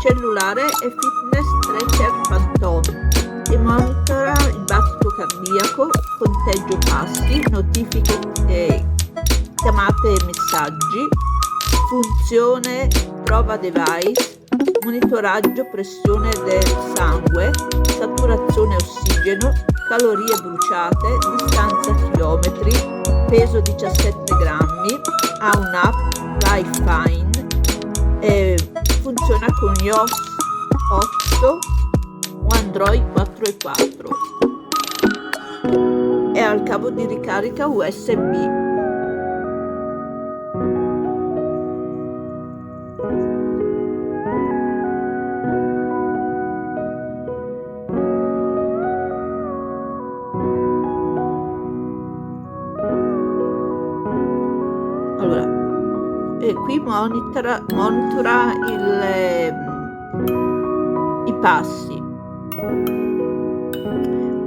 cellulare e fitness tracker Phantom e monitora il battito cardiaco, conteggio passi, notifiche, chiamate e messaggi, funzione prova device, monitoraggio pressione del sangue, saturazione ossigeno, calorie bruciate, distanza chilometri, peso 17 grammi, ha un'app Lifefine, funziona con iOS 8 o Android 4.4 e ha il cavo di ricarica USB. Allora, qui monitora i passi.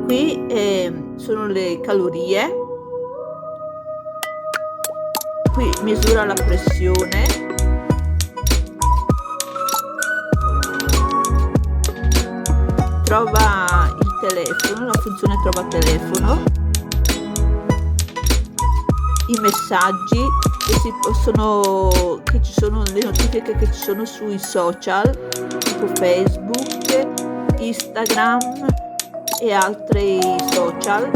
Qui sono le calorie. Qui misura la pressione. Trova il telefono, la funzione trova telefono. I messaggi che ci sono le notifiche che ci sono sui social tipo Facebook, Instagram e altri social.